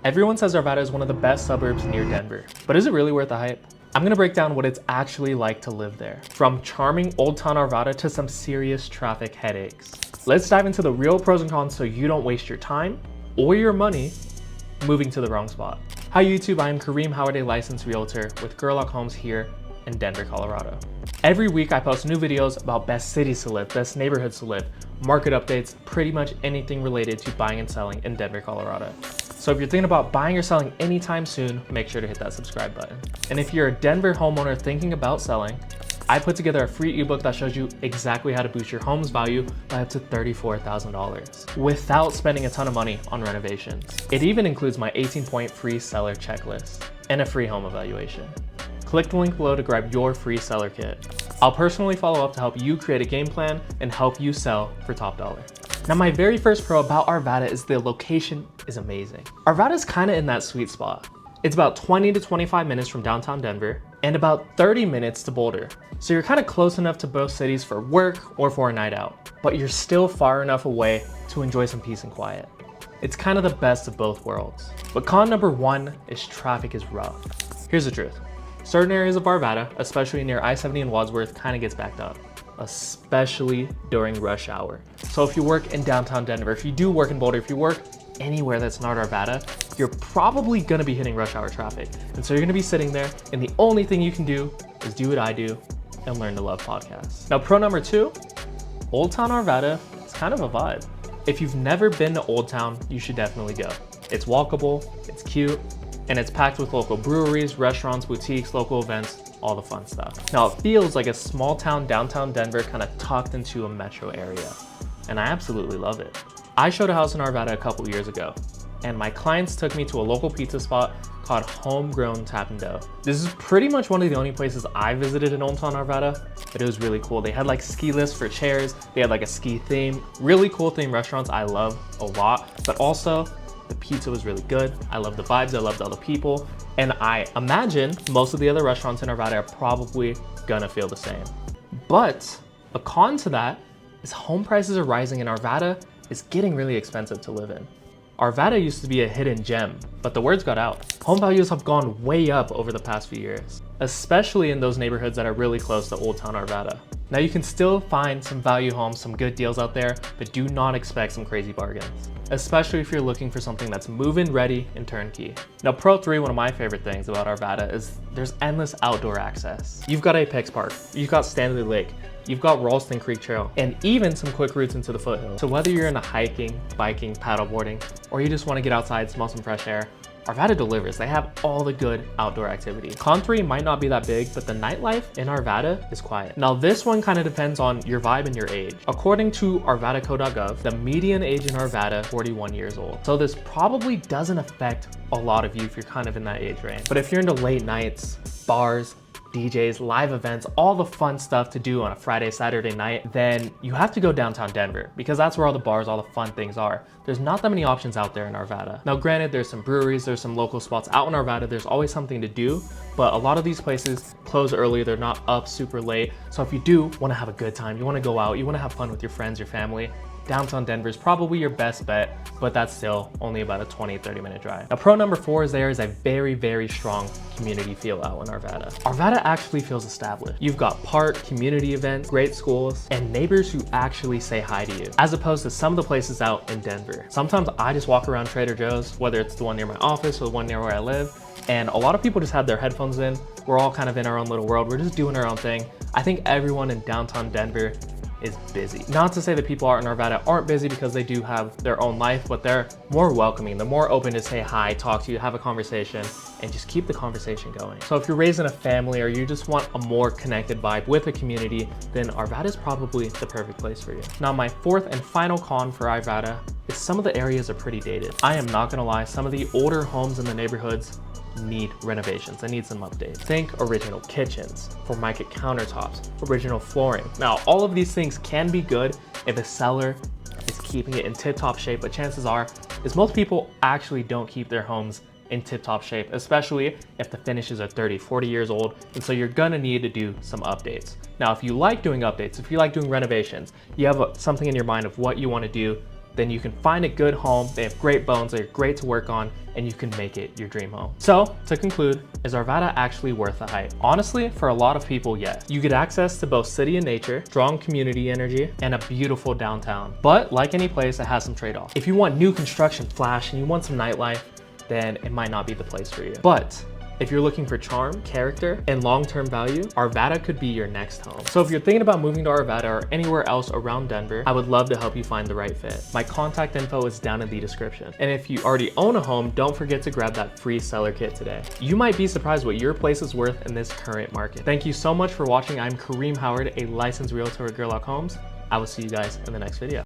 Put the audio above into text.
Everyone says Arvada is one of the best suburbs near Denver, but is it really worth the hype? I'm gonna break down what it's actually like to live there. From charming Old Town Arvada to some serious traffic headaches. Let's dive into the real pros and cons so you don't waste your time or your money moving to the wrong spot. Hi YouTube, I am Kareem, Howard, licensed realtor with Gerlach Homes here in Denver, Colorado. Every week I post new videos about best cities to live, best neighborhoods to live, market updates, pretty much anything related to buying and selling in Denver, Colorado. So if you're thinking about buying or selling anytime soon, make sure to hit that subscribe button. And if you're a Denver homeowner thinking about selling, I put together a free ebook that shows you exactly how to boost your home's value by up to $34,000 without spending a ton of money on renovations. It even includes my 18-point free seller checklist and a free home evaluation. Click the link below to grab your free seller kit. I'll personally follow up to help you create a game plan and help you sell for top dollar. Now, my very first pro about Arvada is the location is amazing. Arvada is kind of in that sweet spot. It's about 20 to 25 minutes from downtown Denver and about 30 minutes to Boulder. So you're kind of close enough to both cities for work or for a night out, but you're still far enough away to enjoy some peace and quiet. It's kind of the best of both worlds. But con number one is traffic is rough. Here's the truth. Certain areas of Arvada, especially near I-70 and Wadsworth, kind of gets backed up, especially during rush hour. So if you work in downtown Denver, if you do work in Boulder, if you work anywhere that's not Arvada, you're probably gonna be hitting rush hour traffic. And so you're gonna be sitting there, and the only thing you can do is do what I do and learn to love podcasts. Now, pro number two, Old Town Arvada is kind of a vibe. If you've never been to Old Town, you should definitely go. It's walkable, it's cute, and it's packed with local breweries, restaurants, boutiques, local events, all the fun stuff. Now, it feels like a small town downtown Denver kind of tucked into a metro area, and I absolutely love it. I showed a house in Arvada a couple years ago, and my clients took me to a local pizza spot called Homegrown Tap and Dough. This is pretty much one of the only places I visited in Old Town Arvada, but it was really cool. They had like ski lifts for chairs, they had like a ski theme, really cool theme restaurants I love a lot, but also the pizza was really good. I loved the vibes, I loved all the people, and I imagine most of the other restaurants in Arvada are probably gonna feel the same. But a con to that is home prices are rising and Arvada is getting really expensive to live in. Arvada used to be a hidden gem, but the words got out. Home values have gone way up over the past few years, especially in those neighborhoods that are really close to Old Town Arvada. Now you can still find some value homes, some good deals out there, but do not expect some crazy bargains, especially if you're looking for something that's move-in ready and turnkey. Now, pro three, one of my favorite things about Arvada is there's endless outdoor access. You've got Apex Park, you've got Stanley Lake, you've got Ralston Creek Trail, and even some quick routes into the foothills. So whether you're into hiking, biking, paddleboarding, or you just want to get outside, smell some fresh air, Arvada delivers. They have all the good outdoor activity. Con 3 might not be that big, but the nightlife in Arvada is quiet. Now this one kind of depends on your vibe and your age. According to arvadaco.gov, the median age in Arvada is 41 years old. So this probably doesn't affect a lot of you if you're kind of in that age range. But if you're into late nights, bars, DJs, live events, all the fun stuff to do on a Friday, Saturday night, then you have to go downtown Denver because that's where all the bars, all the fun things are. There's not that many options out there in Arvada. Now granted, there's some breweries, there's some local spots out in Arvada, there's always something to do, but a lot of these places close early, they're not up super late. So if you do want to have a good time, you want to go out, you want to have fun with your friends, your family, downtown Denver is probably your best bet, but that's still only about a 20-30 minute drive. Now, pro number four is there is a very, very strong community feel out in Arvada. Arvada actually feels established. You've got park, community events, great schools, and neighbors who actually say hi to you, as opposed to some of the places out in Denver. Sometimes I just walk around Trader Joe's, whether it's the one near my office or the one near where I live, and a lot of people just have their headphones in. We're all kind of in our own little world. We're just doing our own thing. I think everyone in downtown Denver is busy. Not to say that people out in Arvada aren't busy because they do have their own life, but they're more welcoming. They're more open to say hi, talk to you, have a conversation, and just keep the conversation going. So if you're raising a family or you just want a more connected vibe with a community, then Arvada is probably the perfect place for you. Now, my fourth and final con for Arvada is some of the areas are pretty dated. I am not gonna lie, some of the older homes in the neighborhoods need renovations. They need some updates. Think original kitchens, Formica countertops, original flooring. Now, all of these things can be good if a seller is keeping it in tip-top shape, but chances are is most people actually don't keep their homes in tip-top shape, especially if the finishes are 30, 40 years old, and so you're gonna need to do some updates. Now, if you like doing updates, if you like doing renovations, you have something in your mind of what you wanna do, then you can find a good home. They have great bones, they're great to work on, and you can make it your dream home. So to conclude, is Arvada actually worth the hype? Honestly, for a lot of people, yes. You get access to both city and nature, strong community energy, and a beautiful downtown. But like any place, it has some trade-offs. If you want new construction flash and you want some nightlife, then it might not be the place for you. But if you're looking for charm, character, and long-term value, Arvada could be your next home. So if you're thinking about moving to Arvada or anywhere else around Denver, I would love to help you find the right fit. My contact info is down in the description. And if you already own a home, don't forget to grab that free seller kit today. You might be surprised what your place is worth in this current market. Thank you so much for watching. I'm Kareem Howard, a licensed realtor at Gerlach Homes. I will see you guys in the next video.